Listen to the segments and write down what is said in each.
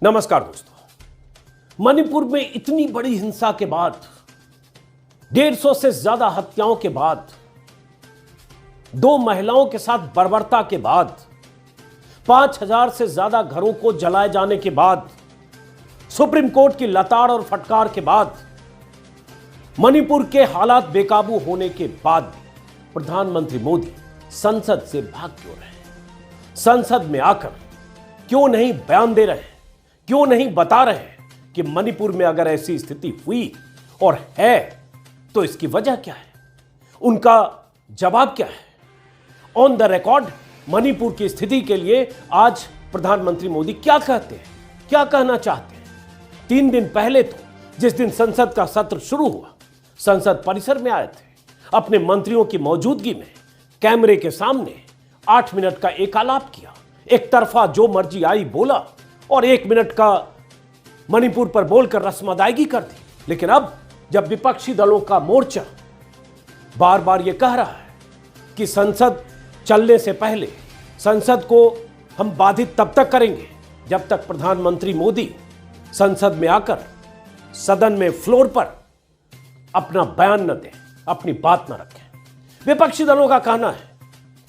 नमस्कार दोस्तों। मणिपुर में इतनी बड़ी हिंसा के बाद, 150 से ज्यादा हत्याओं के बाद, 2 महिलाओं के साथ बर्बरता के बाद, 5000 से ज्यादा घरों को जलाए जाने के बाद, सुप्रीम कोर्ट की लताड़ और फटकार के बाद, मणिपुर के हालात बेकाबू होने के बाद प्रधानमंत्री मोदी संसद से भाग क्यों रहे? संसद में आकर क्यों नहीं बयान दे रहे हैं? क्यों नहीं बता रहे हैं कि मणिपुर में अगर ऐसी स्थिति हुई और है तो इसकी वजह क्या है? उनका जवाब क्या है? ऑन द रिकॉर्ड मणिपुर की स्थिति के लिए आज प्रधानमंत्री मोदी क्या कहते हैं, क्या कहना चाहते हैं? 3 दिन पहले तो जिस दिन संसद का सत्र शुरू हुआ, संसद परिसर में आए थे, अपने मंत्रियों की मौजूदगी में कैमरे के सामने 8 मिनट का एक आलाप किया, एक तरफा जो मर्जी आई बोला और 1 मिनट का मणिपुर पर बोलकर रस्म अदायगी कर दी। लेकिन अब जब विपक्षी दलों का मोर्चा बार बार यह कह रहा है कि संसद चलने से पहले संसद को हम बाधित तब तक करेंगे जब तक प्रधानमंत्री मोदी संसद में आकर सदन में फ्लोर पर अपना बयान न दें, अपनी बात न रखें। विपक्षी दलों का कहना है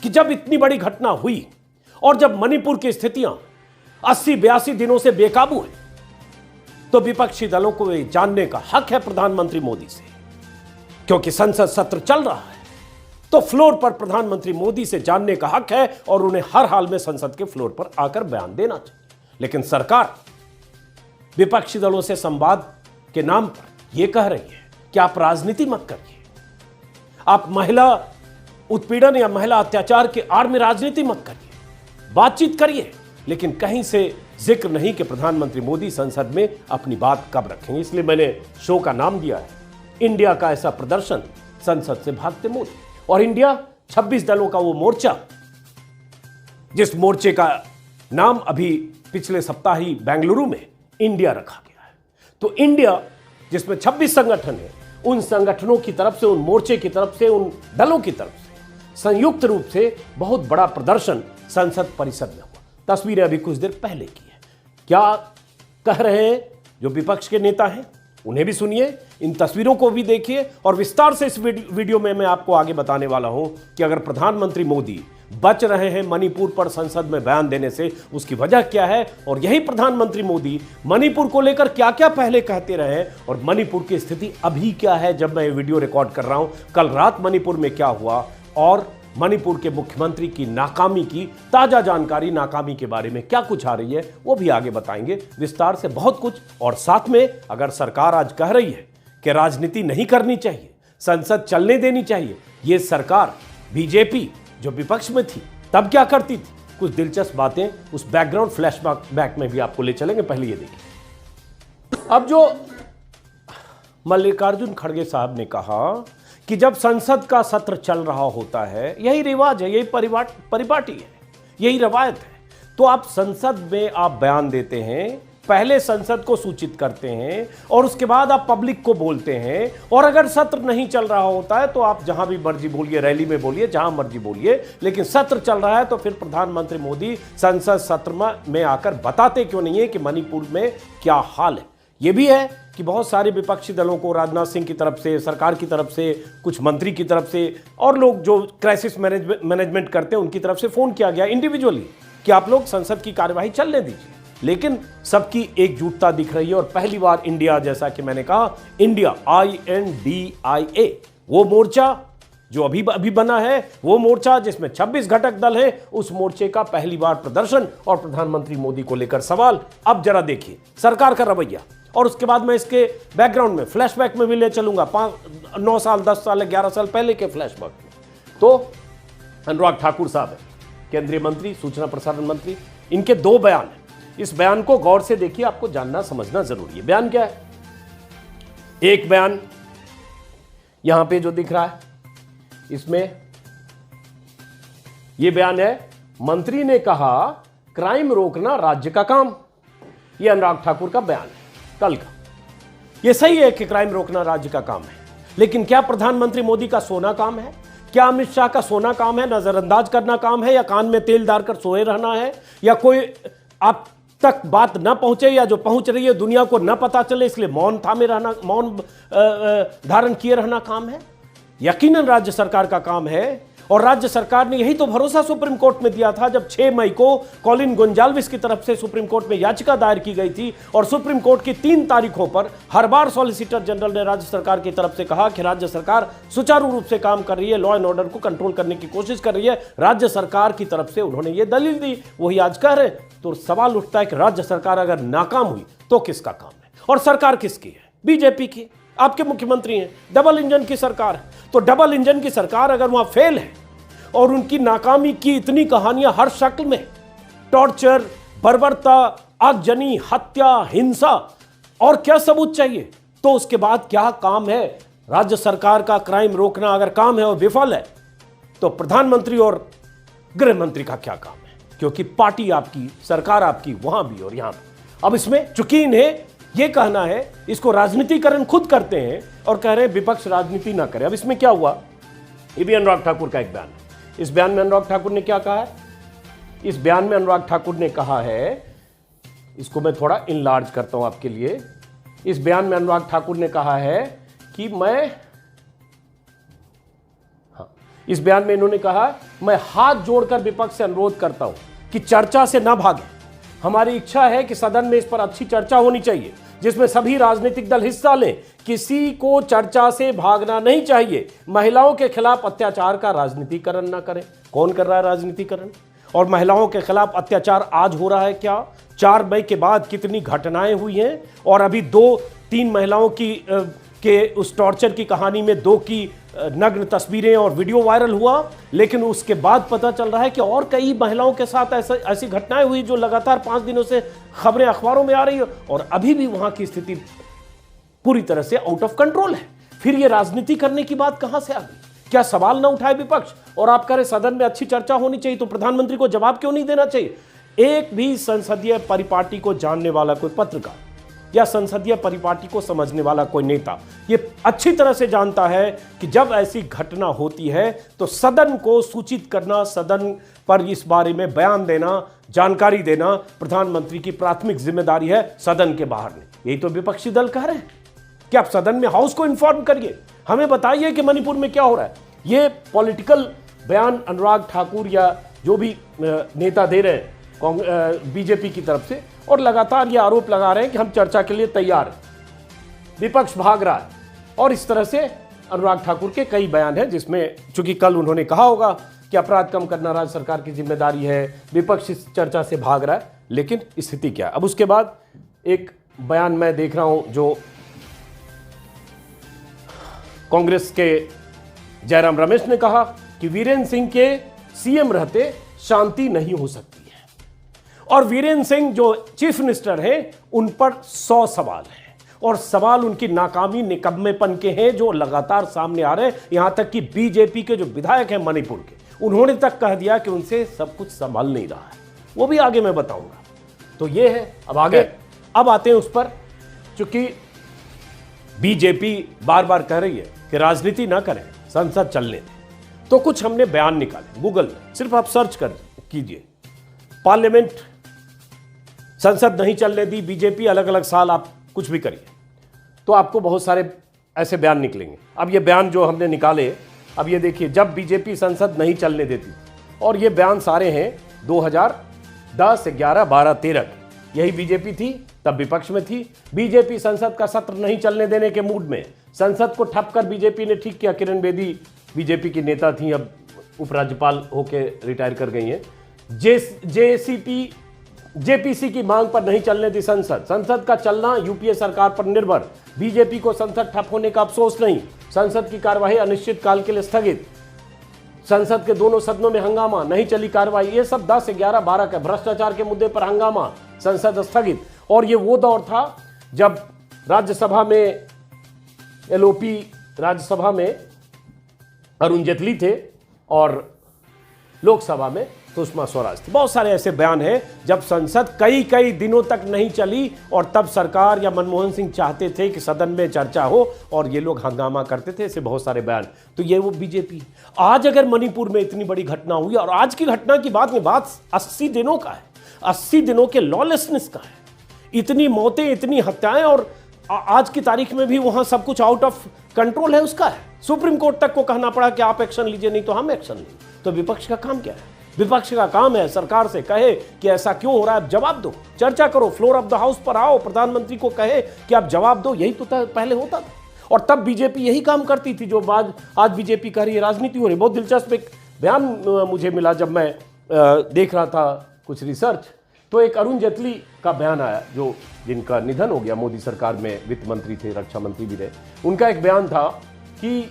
कि जब इतनी बड़ी घटना हुई और जब मणिपुर की स्थितियां 80-82 दिनों से बेकाबू है, तो विपक्षी दलों को यह जानने का हक है प्रधानमंत्री मोदी से, क्योंकि संसद सत्र चल रहा है तो फ्लोर पर प्रधानमंत्री मोदी से जानने का हक है और उन्हें हर हाल में संसद के फ्लोर पर आकर बयान देना चाहिए। लेकिन सरकार विपक्षी दलों से संवाद के नाम पर यह कह रही है कि आप राजनीति मत करिए, आप महिला उत्पीड़न या महिला अत्याचार के आड़ में राजनीति मत करिए, बातचीत करिए। लेकिन कहीं से जिक्र नहीं कि प्रधानमंत्री मोदी संसद में अपनी बात कब रखेंगे। इसलिए मैंने शो का नाम दिया है इंडिया का ऐसा प्रदर्शन, संसद से भागते मोदी। और इंडिया 26 दलों का वो मोर्चा, जिस मोर्चे का नाम अभी पिछले सप्ताह ही बेंगलुरु में इंडिया रखा गया है। तो इंडिया जिसमें 26 संगठन है, उन संगठनों की तरफ से, उन मोर्चे की तरफ से, उन दलों की तरफ से संयुक्त रूप से बहुत बड़ा प्रदर्शन संसद परिसर में हुआ। तस्वीरें अभी कुछ देर पहले की है। क्या कह रहे हैं जो विपक्ष के नेता हैं, उन्हें भी सुनिए, इन तस्वीरों को भी देखिए और विस्तार से इस वीडियो में मैं आपको आगे बताने वाला हूं कि अगर प्रधानमंत्री मोदी बच रहे हैं मणिपुर पर संसद में बयान देने से, उसकी वजह क्या है। और यही प्रधानमंत्री मोदी मणिपुर को लेकर क्या क्या पहले कहते रहे और मणिपुर की स्थिति अभी क्या है जब मैं ये वीडियो रिकॉर्ड कर रहा हूं। कल रात मणिपुर में क्या हुआ और मणिपुर के मुख्यमंत्री की नाकामी की ताजा जानकारी, नाकामी के बारे में क्या कुछ आ रही है, वो भी आगे बताएंगे विस्तार से, बहुत कुछ। और साथ में अगर सरकार आज कह रही है कि राजनीति नहीं करनी चाहिए, संसद चलने देनी चाहिए, ये सरकार बीजेपी जो विपक्ष में थी तब क्या करती थी, कुछ दिलचस्प बातें उस बैकग्राउंड फ्लैशबैक में भी आपको ले चलेंगे। पहले ये देखिए, अब जो मल्लिकार्जुन खड़गे साहब ने कहा कि जब संसद का सत्र चल रहा होता है, यही रिवाज है, यही परिपाटी है, यही रवायत है, तो आप संसद में आप बयान देते हैं, पहले संसद को सूचित करते हैं और उसके बाद आप पब्लिक को बोलते हैं। और अगर सत्र नहीं चल रहा होता है तो आप जहां भी मर्जी बोलिए, रैली में बोलिए, जहां मर्जी बोलिए, लेकिन सत्र चल रहा है तो फिर प्रधानमंत्री मोदी संसद सत्र में आकर बताते क्यों नहीं है कि मणिपुर में क्या हाल है। यह भी है कि बहुत सारे विपक्षी दलों को राजनाथ सिंह की तरफ से, सरकार की तरफ से, कुछ मंत्री की तरफ से और लोग जो क्राइसिस मैनेजमेंट करते हैं उनकी तरफ से फोन किया गया इंडिविजुअली कि आप लोग संसद की कार्यवाही चलने दीजिए। लेकिन सबकी एकजुटता दिख रही है और पहली बार इंडिया, जैसा कि मैंने कहा, इंडिया INDIA, वो मोर्चा जो अभी बना है, वो मोर्चा जिसमें 26 घटक दल है, उस मोर्चे का पहली बार प्रदर्शन और प्रधानमंत्री मोदी को लेकर सवाल। अब जरा देखिए सरकार का रवैया और उसके बाद मैं इसके बैकग्राउंड में, फ्लैशबैक में भी ले चलूंगा 9 साल, 10 साल, 11 साल पहले के फ्लैशबैक में। तो अनुराग ठाकुर साहब है केंद्रीय मंत्री, सूचना प्रसारण मंत्री, इनके 2 बयान हैं। इस बयान को गौर से देखिए, आपको जानना समझना जरूरी है। बयान क्या है? एक बयान यहां पे जो दिख रहा है, इसमें यह बयान है, मंत्री ने कहा क्राइम रोकना राज्य का काम। यह अनुराग ठाकुर का बयान है कल का। यह सही है कि क्राइम रोकना राज्य का काम है, लेकिन क्या प्रधानमंत्री मोदी का सोना काम है? क्या अमित शाह का सोना काम है, नजरअंदाज करना काम है, या कान में तेल डालकर सोए रहना है, या कोई आप तक बात न पहुंचे या जो पहुंच रही है दुनिया को न पता चले, इसलिए मौन थामे रहना, मौन धारण किए रहना काम है? यकीनन राज्य सरकार का काम है। और राज्य सरकार ने यही तो भरोसा सुप्रीम कोर्ट में दिया था जब 6 मई को कॉलिन गोंजाल्विस की तरफ से सुप्रीम कोर्ट में याचिका दायर की गई थी और सुप्रीम कोर्ट की 3 तारीखों पर हर बार सॉलिसिटर जनरल ने राज्य सरकार की तरफ से कहा कि राज्य सरकार सुचारू रूप से काम कर रही है, लॉ एंड ऑर्डर को कंट्रोल करने की कोशिश कर रही है। राज्य सरकार की तरफ से उन्होंने ये दलील दी, वही आज कह रहे। तो सवाल उठता है कि राज्य सरकार अगर नाकाम हुई तो किसका काम है? और सरकार किसकी है? बीजेपी की। आपके मुख्यमंत्री हैं, डबल इंजन की सरकार है। तो डबल इंजन की सरकार अगर वहां फेल है और उनकी नाकामी की इतनी कहानियां हर शक्ल में, टॉर्चर, बर्बरता, आगजनी, हत्या, हिंसा, और क्या सबूत चाहिए, तो उसके बाद क्या काम है राज्य सरकार का? क्राइम रोकना अगर काम है और विफल है तो प्रधानमंत्री और गृह मंत्री का क्या काम है? क्योंकि पार्टी आपकी, सरकार आपकी वहां भी और यहां भी। अब इसमें चूंकि इन्हें यह कहना है, इसको राजनीतिकरण खुद करते हैं और कह रहे हैं विपक्ष राजनीति ना करे। अब इसमें क्या हुआ? ये भी अनुराग ठाकुर का एक बयान है। इस बयान में अनुराग ठाकुर ने क्या कहा है? इस बयान में अनुराग ठाकुर ने कहा है, इसको मैं थोड़ा इनलार्ज करता हूं आपके लिए। इस बयान में अनुराग ठाकुर ने कहा है कि इस बयान में इन्होंने कहा, मैं हाथ जोड़कर विपक्ष से अनुरोध करता हूं कि चर्चा से न भागे। हमारी इच्छा है कि सदन में इस पर अच्छी चर्चा होनी चाहिए जिसमें सभी राजनीतिक दल हिस्सा लें। किसी को चर्चा से भागना नहीं चाहिए। महिलाओं के खिलाफ अत्याचार का राजनीतिकरण ना करें। कौन कर रहा है राजनीतिकरण? और महिलाओं के खिलाफ अत्याचार आज हो रहा है क्या? 4 मई के बाद कितनी घटनाएं हुई हैं और अभी 2-3 महिलाओं के उस टॉर्चर की कहानी में 2 की नग्न तस्वीरें और वीडियो वायरल हुआ, लेकिन उसके बाद पता चल रहा है कि और कई महिलाओं के साथ ऐसी घटनाएं हुई जो लगातार 5 दिनों से खबरें अखबारों में आ रही है और अभी भी वहां की स्थिति पूरी तरह से आउट ऑफ कंट्रोल है। फिर ये राजनीति करने की बात कहां से आ गई? क्या सवाल ना उठाए विपक्ष? और आप कह रहे सदन में अच्छी चर्चा होनी चाहिए, तो प्रधानमंत्री को जवाब क्यों नहीं देना चाहिए? एक भी संसदीय परिपाटी को जानने वाला कोई पत्रकार या संसदीय परिपाटी को समझने वाला कोई नेता ये अच्छी तरह से जानता है कि जब ऐसी घटना होती है तो सदन को सूचित करना, सदन पर इस बारे में बयान देना, जानकारी देना प्रधानमंत्री की प्राथमिक जिम्मेदारी है, सदन के बाहर नहीं। यही तो विपक्षी दल कह रहे हैं कि आप सदन में हाउस को इन्फॉर्म करिए, हमें बताइए कि मणिपुर में क्या हो रहा है। ये पॉलिटिकल बयान अनुराग ठाकुर या जो भी नेता दे रहे हैं बीजेपी की तरफ से, और लगातार ये आरोप लगा रहे हैं कि हम चर्चा के लिए तैयार हैं, विपक्ष भाग रहा है। और इस तरह से अनुराग ठाकुर के कई बयान हैं जिसमें चूंकि कल उन्होंने कहा होगा कि अपराध कम करना राज्य सरकार की जिम्मेदारी है, विपक्ष इस चर्चा से भाग रहा है, लेकिन स्थिति क्या है? अब उसके बाद एक बयान मैं देख रहा हूं जो कांग्रेस के जयराम रमेश ने कहा कि वीरेंद्र सिंह के सीएम रहते शांति नहीं हो सकती है, और वीरेंद्र सिंह जो चीफ मिनिस्टर हैं उन पर 100 सवाल हैं, और सवाल उनकी नाकामी, निकम्मेपन के हैं जो लगातार सामने आ रहे हैं। यहां तक कि बीजेपी के जो विधायक हैं मणिपुर के, उन्होंने तक कह दिया कि उनसे सब कुछ संभाल नहीं रहा है। वो भी आगे मैं बताऊंगा। तो ये है। अब आगे अब आते हैं उस पर, चूंकि बीजेपी बार बार कह रही है कि राजनीति ना करें, संसद चलने दें, तो कुछ हमने बयान निकाले गूगल में, सिर्फ आप सर्च कर कीजिए, पार्लियामेंट संसद नहीं चलने दी बीजेपी, अलग अलग साल आप कुछ भी करिए, तो आपको बहुत सारे ऐसे बयान निकलेंगे। अब ये बयान जो हमने निकाले, अब ये देखिए, जब बीजेपी संसद नहीं चलने देती, और ये बयान सारे हैं 2010, 11, 12, 13, यही बीजेपी थी, तब विपक्ष में थी। बीजेपी संसद का सत्र नहीं चलने देने के मूड में, संसद को ठप कर बीजेपी ने ठीक किया। किरण बेदी बीजेपी की नेता थी, अब उपराज्यपाल होकर रिटायर कर गई हैं। जेपीसी की मांग पर नहीं चलने दी संसद, संसद का चलना यूपीए सरकार पर निर्भर, बीजेपी को संसद ठप होने का अफसोस नहीं, संसद की कार्यवाही अनिश्चित काल के लिए स्थगित, संसद के दोनों सदनों में हंगामा, नहीं चली कार्रवाई। ये सब 10, 11, 12 का भ्रष्टाचार के मुद्दे पर हंगामा, संसद स्थगित। और ये वो दौर था जब राज्यसभा में एलओपी, राज्यसभा में अरुण जेटली थे और लोकसभा में सुषमा स्वराज थी। बहुत सारे ऐसे बयान हैं जब संसद कई दिनों तक नहीं चली और तब सरकार या मनमोहन सिंह चाहते थे कि सदन में चर्चा हो और ये लोग हंगामा करते थे। ऐसे बहुत सारे बयान। तो ये वो बीजेपी। आज अगर मणिपुर में इतनी बड़ी घटना हुई, और आज की घटना की बात 80 दिनों का है, 80 दिनों के लॉलेसनेस का है। इतनी मौतें, इतनी हत्याएं, और आज की तारीख में भी वहां सब कुछ आउट ऑफ कंट्रोल है, उसका है। सुप्रीम कोर्ट तक को कहना पड़ा कि आप एक्शन लीजिए, नहीं तो हम एक्शन लेंगे। तो विपक्ष का काम क्या है? विपक्ष का काम है सरकार से कहे कि ऐसा क्यों हो रहा है, जवाब दो, चर्चा करो, फ्लोर ऑफ द हाउस पर आओ, प्रधानमंत्री को कहे कि आप जवाब दो। यही तो पहले होता था, और तब बीजेपी यही काम करती थी जो आज बीजेपी कह रही है राजनीति हो रही। बहुत दिलचस्प एक बयान मुझे मिला जब मैं देख रहा था कुछ रिसर्च, तो एक अरुण जेटली का बयान आया, जो जिनका निधन हो गया, मोदी सरकार में वित्त मंत्री थे, रक्षा मंत्री भी रहे। उनका एक बयान था कि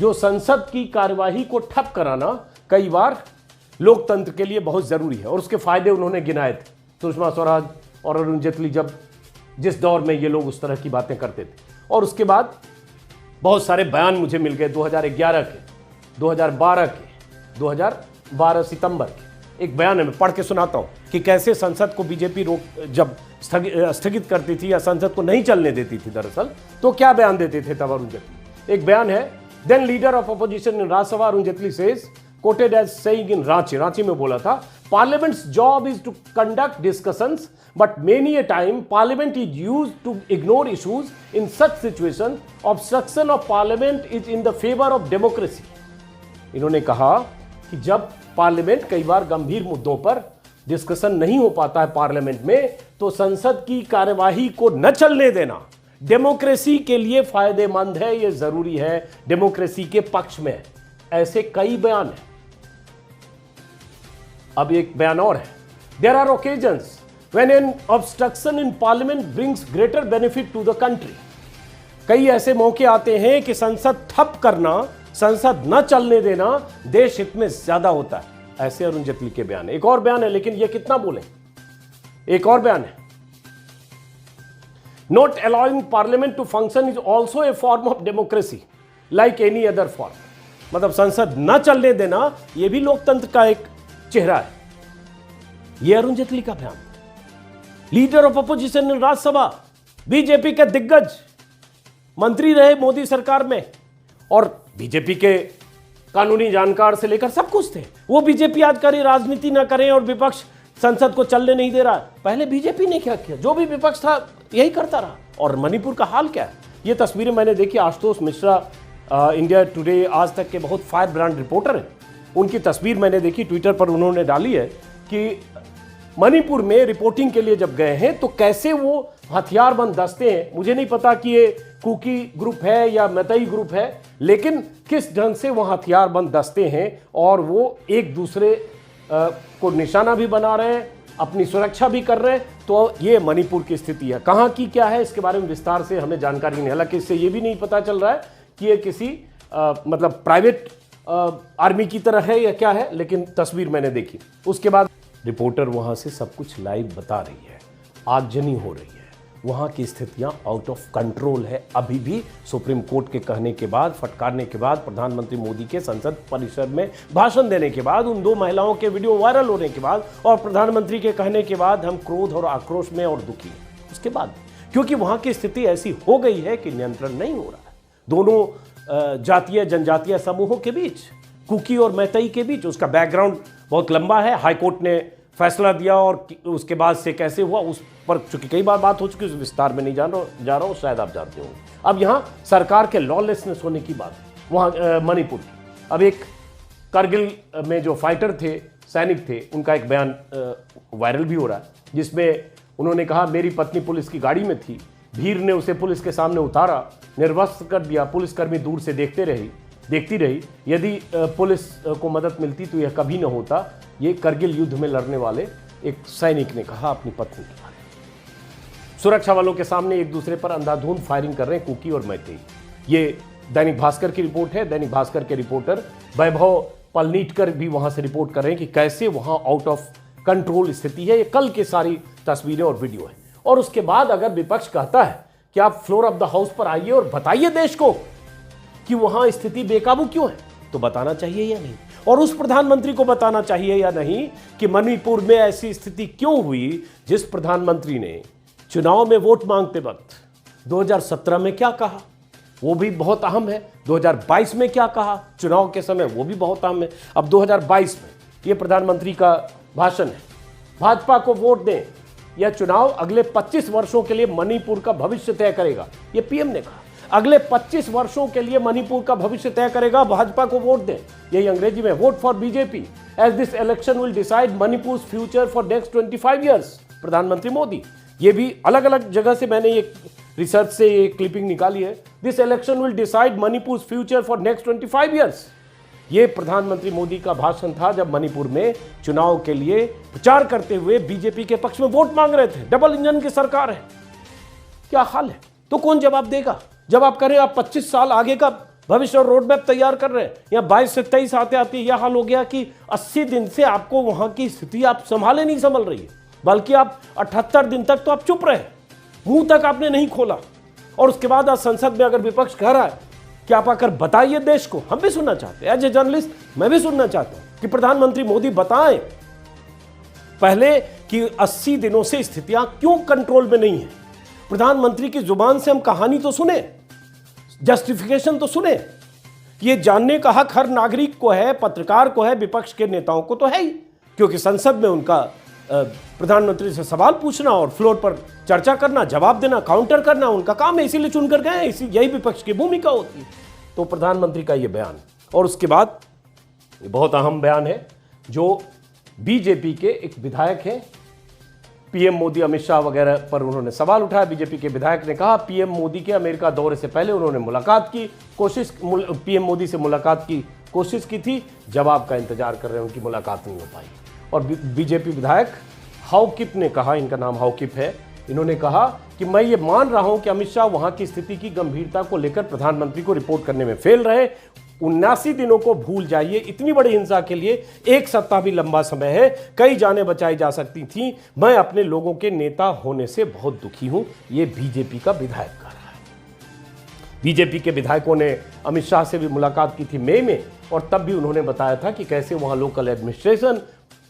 जो संसद की कार्यवाही को ठप कराना कई बार लोकतंत्र के लिए बहुत जरूरी है, और उसके फायदे उन्होंने गिनाए थे। सुषमा स्वराज और अरुण जेटली जब जिस दौर में ये लोग उस तरह की बातें करते थे। और उसके बाद बहुत सारे बयान मुझे मिल गए 2011 के, 2012 के, 2012 सितंबर के। एक बयान है, मैं पढ़ के सुनाता हूं कि कैसे संसद को बीजेपी जब स्थगित करती थी या संसद को नहीं चलने देती थी दरअसल, तो क्या बयान देते थे तब अरुण जेटली। एक बयान है, then leader of opposition in Rajya Sabha Arun Jaitley says, quoted as saying in Ranchi में बोला था, Parliament's job is to conduct discussions, but many a time Parliament is used to ignore issues. In such situation, obstruction of Parliament is in the favor of democracy. इन्होंने कहा कि जब parliament कई बार गंभीर मुद्दों पर डिस्कशन नहीं हो पाता है पार्लियामेंट में, तो संसद की कार्यवाही को न चलने देना डेमोक्रेसी के लिए फायदेमंद है, यह जरूरी है, डेमोक्रेसी के पक्ष में। ऐसे कई बयान हैं। अब एक बयान और है, there are occasions when an obstruction in parliament brings greater benefit to the country. कई ऐसे मौके आते हैं कि संसद ठप करना, संसद न चलने देना देश हित में ज्यादा होता है। ऐसे अरुण जेटली के बयान है। एक और बयान है, लेकिन यह कितना बोले, एक और बयान है, not allowing parliament to function is also a form of democracy like any other form. मतलब संसद न चलने देना यह भी लोकतंत्र का एक चेहरा है। यह अरुण जेटली का बयान। Leader of opposition in Rajya Sabha, BJP के दिग्गज मंत्री रहे मोदी सरकार में, और बीजेपी के कानूनी जानकार से लेकर सब कुछ थे। वो बीजेपी आज करी राजनीति ना करें और विपक्ष संसद को चलने नहीं दे रहा। पहले बीजेपी ने क्या किया? जो भी विपक्ष था यही करता रहा। और मणिपुर का हाल क्या है? ये तस्वीरें मैंने देखी, आशुतोष मिश्रा इंडिया टुडे आज तक के बहुत फायर ब्रांड रिपोर्टर हैं, उनकी तस्वीर मैंने देखी, ट्विटर पर उन्होंने डाली है कि मणिपुर में रिपोर्टिंग के लिए जब गए हैं तो कैसे वो हथियारबंद दस्ते हैं। मुझे नहीं पता कि ये कुकी ग्रुप है या मैतेई ग्रुप है, लेकिन किस ढंग से वो हथियारबंद दस्ते हैं और वो एक दूसरे को निशाना भी बना रहे हैं, अपनी सुरक्षा भी कर रहे हैं। तो ये मणिपुर की स्थिति है। कहाँ की क्या है इसके बारे में विस्तार से हमें जानकारी नहीं। हालांकि इससे ये भी नहीं पता चल रहा है कि ये किसी मतलब प्राइवेट आर्मी की तरह है या क्या है, लेकिन तस्वीर मैंने देखी। उसके बाद रिपोर्टर वहां से सब कुछ लाइव बता रही है, आगजनी हो रही है, वहां की स्थितियां आउट ऑफ कंट्रोल है अभी भी। सुप्रीम कोर्ट के कहने के बाद, फटकारने के बाद, प्रधानमंत्री मोदी के संसद परिसर में भाषण देने के बाद, उन दो महिलाओं के वीडियो वायरल होने के बाद और प्रधानमंत्री के कहने के बाद हम क्रोध और आक्रोश में और दुखी हैं। उसके बाद क्योंकि वहां की स्थिति ऐसी हो गई है कि नियंत्रण नहीं हो रहा है दोनों जातीय जनजातीय समूहों के बीच, कुकी और मैतेई के बीच। उसका बैकग्राउंड बहुत लंबा है, हाईकोर्ट ने फैसला दिया और उसके बाद से कैसे हुआ उस पर चूंकि कई बार बात हो चुकी है, उस विस्तार में नहीं जा रहा हूं, शायद आप जानते होंगे। अब यहां सरकार के लॉलेसनेस होने की बात है वहां मणिपुर की। अब एक करगिल में जो फाइटर थे, सैनिक थे, उनका एक बयान वायरल भी हो रहा है, जिसमें उन्होंने कहा मेरी पत्नी पुलिस की गाड़ी में थी, भीड़ ने उसे पुलिस के सामने उतारा, निर्वस्त्र कर दिया, पुलिसकर्मी दूर से देखती रही। यदि पुलिस को मदद मिलती तो यह कभी न होता। ये करगिल युद्ध में लड़ने वाले एक सैनिक ने कहा अपनी पत्नी के बारे में। सुरक्षा वालों के सामने एक दूसरे पर अंधाधुंध फायरिंग कर रहे हैं कुकी और मैतेई। ये दैनिक भास्कर की रिपोर्ट है। दैनिक भास्कर के रिपोर्टर वैभव पलनीटकर भी वहां से रिपोर्ट कर रहे हैं कि कैसे वहां आउट ऑफ कंट्रोल स्थिति है। ये कल की सारी तस्वीरें और वीडियो है। और उसके बाद अगर विपक्ष कहता है कि आप फ्लोर ऑफ द हाउस पर आइए और बताइए देश को कि वहां स्थिति बेकाबू क्यों है, तो बताना चाहिए या नहीं, और उस प्रधानमंत्री को बताना चाहिए या नहीं कि मणिपुर में ऐसी स्थिति क्यों हुई। जिस प्रधानमंत्री ने चुनाव में वोट मांगते वक्त 2017 में क्या कहा वो भी बहुत अहम है, 2022 में क्या कहा चुनाव के समय वो भी बहुत अहम है। अब 2022 में ये प्रधानमंत्री का भाषण है। भाजपा को वोट दें, यह चुनाव अगले 25 वर्षों के लिए मणिपुर का भविष्य तय करेगा, यह पीएम ने कहा। अगले 25 वर्षों के लिए मणिपुर का भविष्य तय करेगा, भाजपा को वोट दें। यही अंग्रेजी में, vote for BJP as this election will decide Manipur future for next 25 years. प्रधानमंत्री मोदी, ये भी अलग अलग जगह से मैंने ये रिसर्च से ये क्लिपिंग निकाली है। This election will decide Manipur future for next 25 years. ये प्रधानमंत्री मोदी का भाषण था जब मणिपुर में चुनाव के लिए प्रचार करते हुए बीजेपी के पक्ष में वोट मांग रहे थे। डबल इंजन की सरकार है, क्या हाल है? तो कौन जवाब देगा? जब आप करें, आप 25 साल आगे का भविष्य और रोड मैप तैयार कर रहे हैं, या 22 से 23 आते आते यह हाल हो गया कि 80 दिन से आपको वहां की स्थिति आप संभाले नहीं संभल रही है, बल्कि आप 78 दिन तक तो आप चुप रहे, मुंह तक आपने नहीं खोला। और उसके बाद आज संसद में अगर विपक्ष कह रहा है कि आप आकर बताइए देश को, हम भी सुनना चाहते हैं। एज ए जर्नलिस्ट मैं भी सुनना चाहता हूं कि प्रधानमंत्री मोदी बताएं पहले कि 80 दिनों से स्थितियां क्यों कंट्रोल में नहीं है। प्रधानमंत्री की जुबान से हम कहानी तो सुने, जस्टिफिकेशन तो सुने। ये जानने का हक हर नागरिक को है, पत्रकार को है, विपक्ष के नेताओं को तो है ही, क्योंकि संसद में उनका प्रधानमंत्री से सवाल पूछना और फ्लोर पर चर्चा करना, जवाब देना, काउंटर करना उनका काम है, इसीलिए चुनकर गए, यही विपक्ष की भूमिका होती है। तो प्रधानमंत्री का ये बयान, और उसके बाद ये बहुत अहम बयान है जो बीजेपी के एक विधायक हैं, पीएम मोदी, अमित शाह वगैरह पर उन्होंने सवाल उठाया। बीजेपी के विधायक ने कहा पीएम मोदी के अमेरिका दौरे से पहले उन्होंने मुलाकात की कोशिश, पीएम मोदी से मुलाकात की कोशिश की थी, जवाब का इंतजार कर रहे हैं, उनकी मुलाकात नहीं हो पाई। और बीजेपी विधायक हाउकिप ने कहा, इनका नाम हाउकिप है, इन्होंने कहा कि मैं ये मान रहा हूं कि अमित शाह वहां की स्थिति की गंभीरता को लेकर प्रधानमंत्री को रिपोर्ट करने में फेल रहे। 79 दिनों को भूल जाइए, इतनी बड़ी हिंसा के लिए एक सप्ताह भी लंबा समय है, कई जानें बचाई जा सकती थी। मैं अपने लोगों के नेता होने से बहुत दुखी हूं, ये बीजेपी का विधायक कह रहा है। बीजेपी के विधायकों ने अमित शाह से भी मुलाकात की थी मई में, और तब भी उन्होंने बताया था कि कैसे वहां लोकल एडमिनिस्ट्रेशन,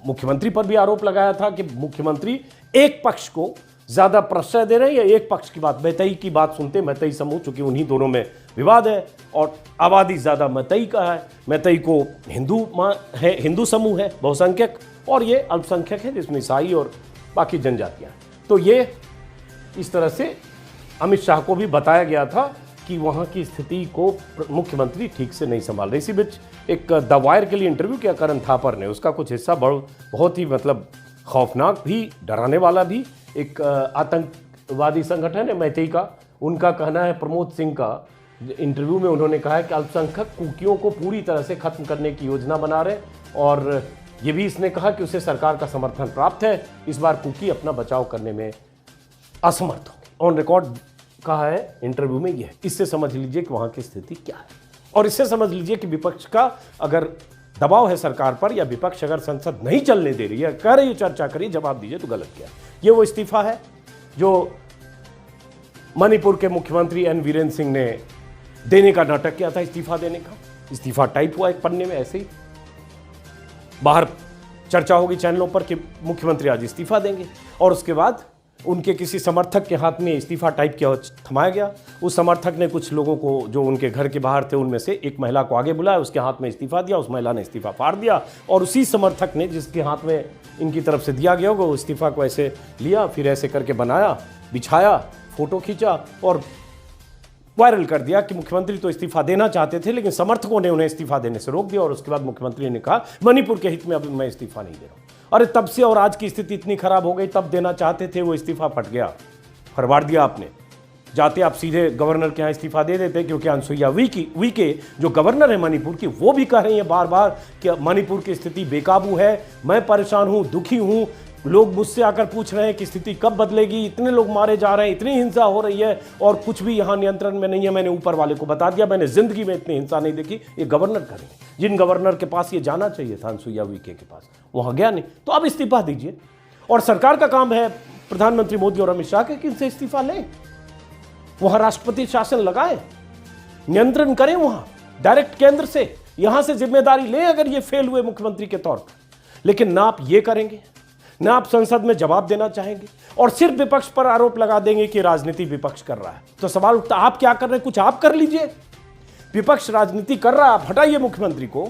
मुख्यमंत्री पर भी आरोप लगाया था कि मुख्यमंत्री एक पक्ष को ज्यादा प्रश्रय दे रहे हैं, या एक पक्ष की बात, मैतई की बात सुनते, मैतई समूह, चूंकि उन्हीं दोनों में विवाद है और आबादी ज्यादा मैतई का है, मैतई को हिंदू समूह है बहुसंख्यक, और ये अल्पसंख्यक है जिसमें ईसाई और बाकी जनजातियां। तो ये इस तरह से अमित शाह को भी बताया गया था कि वहाँ की स्थिति को मुख्यमंत्री ठीक से नहीं संभाल रहे। इसी बीच एक द वायर के लिए इंटरव्यू किया करण थापर ने, उसका कुछ हिस्सा बहुत ही मतलब खौफनाक भी, डराने वाला भी। एक आतंकवादी संगठन है मैतई का, उनका कहना है, प्रमोद सिंह का इंटरव्यू में उन्होंने कहा है कि अल्पसंख्यक कुकियों को पूरी तरह से खत्म करने की योजना बना रहे, और ये भी इसने कहा कि उसे सरकार का समर्थन प्राप्त है, इस बार कुकी अपना बचाव करने में असमर्थ होंगे। ऑन रिकॉर्ड कहा है इंटरव्यू में यह। इससे समझ लीजिए कि वहां की स्थिति क्या है, और इससे समझ लीजिए कि विपक्ष का अगर दबाव है सरकार पर, या विपक्ष अगर संसद नहीं चलने दे रही है, कह रही है चर्चा करिए, जवाब दीजिए, तो गलत क्या है। ये वो इस्तीफा है जो मणिपुर के मुख्यमंत्री एन वीरेंद्र सिंह ने देने का नाटक किया था, इस्तीफा देने का। इस्तीफा टाइप हुआ एक पन्ने में, ऐसे ही बाहर चर्चा होगी चैनलों पर कि मुख्यमंत्री आज इस्तीफा देंगे, और उसके बाद उनके किसी समर्थक के हाथ में इस्तीफा टाइप किया, थमाया गया। उस समर्थक ने कुछ लोगों को जो उनके घर के बाहर थे उनमें से एक महिला को आगे बुलाया, उसके हाथ में इस्तीफा दिया, उस महिला ने इस्तीफा फाड़ दिया, और उसी समर्थक ने जिसके हाथ में इनकी तरफ से दिया गया होगा वो इस्तीफा को ऐसे लिया, फिर ऐसे करके बनाया, बिछाया, फोटो खींचा और वायरल कर दिया कि मुख्यमंत्री तो इस्तीफा देना चाहते थे, लेकिन समर्थकों ने उन्हें इस्तीफा देने से रोक दिया। और उसके बाद मुख्यमंत्री ने कहा मणिपुर के हित में अभी मैं इस्तीफा नहीं दे रहा हूं। अरे तब से और आज की स्थिति इतनी खराब हो गई, तब देना चाहते थे, वो इस्तीफा फट गया, फरवाड़ दिया आपने। जाते आप सीधे गवर्नर के यहाँ इस्तीफा दे देते, क्योंकि अनसुईया उइके जो गवर्नर है मणिपुर की, वो भी कह रही है बार बार कि मणिपुर की स्थिति बेकाबू है, मैं परेशान हूँ, दुखी हूँ, लोग मुझसे आकर पूछ रहे हैं कि स्थिति कब बदलेगी, इतने लोग मारे जा रहे हैं, इतनी हिंसा हो रही है और कुछ भी यहाँ नियंत्रण में नहीं है। मैंने ऊपर वाले को बता दिया, मैंने जिंदगी में इतनी हिंसा नहीं देखी। ये गवर्नर करेंगे, जिन गवर्नर के पास ये जाना चाहिए था अनसुईया उइके के पास, वहाँ गया नहीं, तो अब इस्तीफा दीजिए। और सरकार का काम है, प्रधानमंत्री मोदी और अमित शाह के, कि इनसे इस्तीफा लें, वहाँ राष्ट्रपति शासन लगाए, नियंत्रण करें वहाँ डायरेक्ट केंद्र से, यहाँ से जिम्मेदारी लें अगर ये फेल हुए मुख्यमंत्री के तौर पर। लेकिन ना आप ये करेंगे, ना आप संसद में जवाब देना चाहेंगे, और सिर्फ विपक्ष पर आरोप लगा देंगे कि राजनीति विपक्ष कर रहा है। तो सवाल उठता, आप क्या कर रहे हैं, कुछ आप कर लीजिए। विपक्ष राजनीति कर रहा है, आप हटाइए मुख्यमंत्री को,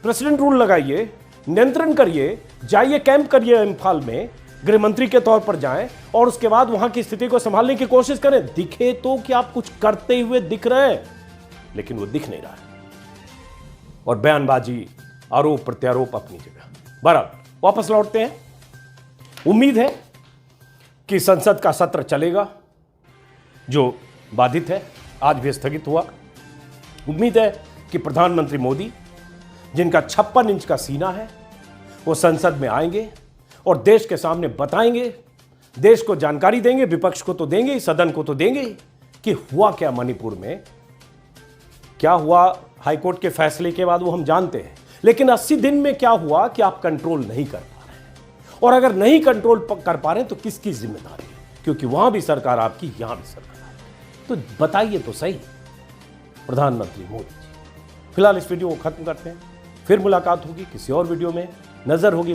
प्रेसिडेंट रूल लगाइए, नियंत्रण करिए, जाइए कैंप करिए इम्फाल में, गृह मंत्री के तौर पर जाएं और उसके बाद वहां की स्थिति को संभालने की कोशिश करें। दिखे तो कि आप कुछ करते हुए दिख रहे हैं, लेकिन वो दिख नहीं रहा है। और बयानबाजी, आरोप प्रत्यारोप अपनी जगह। बहरहाल वापस लौटते हैं। उम्मीद है कि संसद का सत्र चलेगा, जो बाधित है, आज भी स्थगित हुआ। उम्मीद है कि प्रधानमंत्री मोदी, जिनका 56 इंच का सीना है, वो संसद में आएंगे और देश के सामने बताएंगे, देश को जानकारी देंगे, विपक्ष को तो देंगे ही, सदन को तो देंगे ही, कि हुआ क्या मणिपुर में, क्या हुआ हाईकोर्ट के फैसले के बाद वो हम जानते हैं, लेकिन 80 दिन में क्या हुआ कि आप कंट्रोल नहीं कर पा रहे हैं। और अगर नहीं कंट्रोल कर पा रहे हैं तो किसकी जिम्मेदारी है, क्योंकि वहां भी सरकार आपकी, यहां भी सरकार आपकी। तो बताइए तो सही प्रधानमंत्री मोदी जी। फिलहाल इस वीडियो को खत्म करते हैं, फिर मुलाकात होगी किसी और वीडियो में, नजर होगी